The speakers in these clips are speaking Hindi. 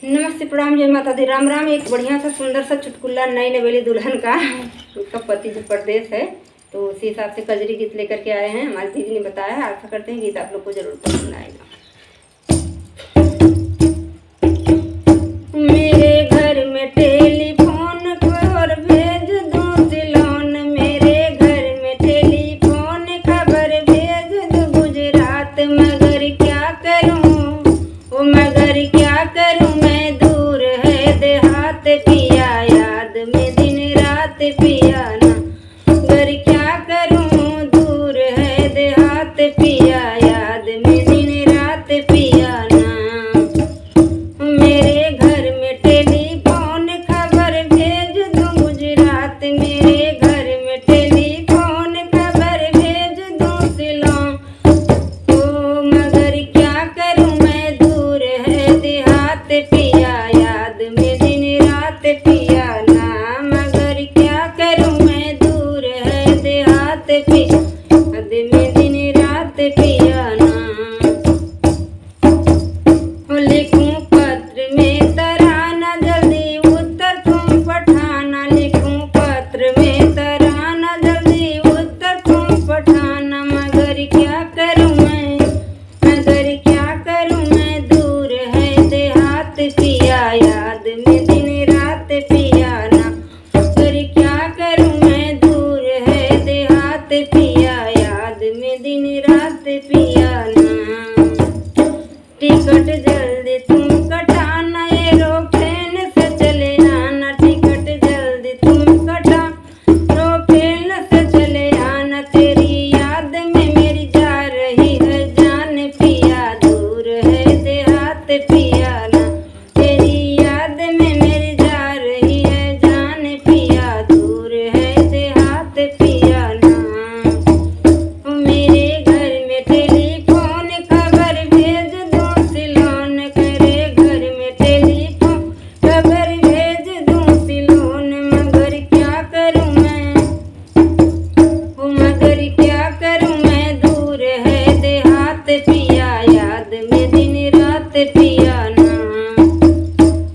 नमस्ते, प्रणाम, जय माता दी, राम राम। एक बढ़िया सा सुंदर सा चुटकुला नई नवेली दुल्हन का। उसका पति जो परदेश है, तो उसी हिसाब से कजरी गीत लेकर के आए हैं। हमारी दीदी ने बताया है, आशा करते हैं गीत आप लोग को जरूर पसंद आएगा। मेरे घर में टेलीफोन और भेज दूं सिलोन, मेरे घर में टेलीफोन खबर भेज दूं गुजरात। मगर क्या करूं, ओ मगर क्या करूं, मैं दूर है देहात पिया, याद में दिन रात पिया ना। मगर क्या करूं, दूर है देहात पिया, याद में दिन रात पिया ना। मेरे घर में टेलीफोन खबर भेज दूं गुजरात, मेरे घर में टेलीफोन खबर भेज दूं सिलोन। ओ मगर क्या करूं, मैं दूर है देहात पिया, याद में दिन रात पिया ना। मगर क्या करूं, मैं दूर है देहात पिया, याद में दिन रात पिया ना। लिखूं पत्र में तराना, जल्दी उत्तर तुम पठाना। लिखूं पत्र में तराना, जल्दी उत्तर तुम पठाना। मगर क्या करूं मैं, मगर क्या करूं, मैं दूर है देहात पिया, याद में दिन रात पिया ना। मगर क्या करूं, मैं दूर है देहात पिया, याद में दिन रात पिया ना। टिकट जल्दी तुम कटाना, एरोप्लेन से चले आना। टिकट जल्दी तुम कटा, एरोप्लेन से चले आना। तेरी याद में मेरी जा रही है जान पिया, दूर है देहात पिया ना। तेरी याद में मेरी जा रही है जान पिया, दूर है देहात पिया ना। मेरे घर में टेलीफोन खबर भेज दूं सिलोन, मेरे घर में टेलीफोन खबर भेज दूं सिलोन। मगर क्या करूं मैं, ओ मगर क्या करूं, मैं दूर है देहात पिया, याद में दिन रात पिया ना।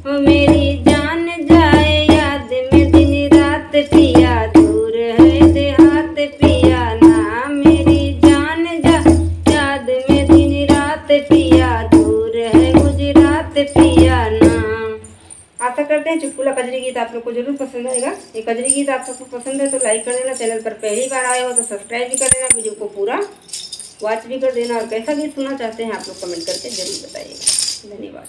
ओ मेरी जान जाए याद में दिन रात पिया, दूर है देहात पिया ना। मेरी जान जाए याद में दिन रात पिया, दूर है गुजरात पिया ना। आशा करते हैं चुटकुला कजरी गीत आप लोग को जरूर पसंद आएगा। ये कजरी गीत आप सबको पसंद है तो लाइक कर देना, चैनल पर पहली बार आए हो तो सब्सक्राइब भी कर देना, वीडियो को पूरा वॉच भी कर देना। और कैसा गीत सुनना चाहते हैं आप लोग कमेंट करके जरूर बताइएगा। धन्यवाद।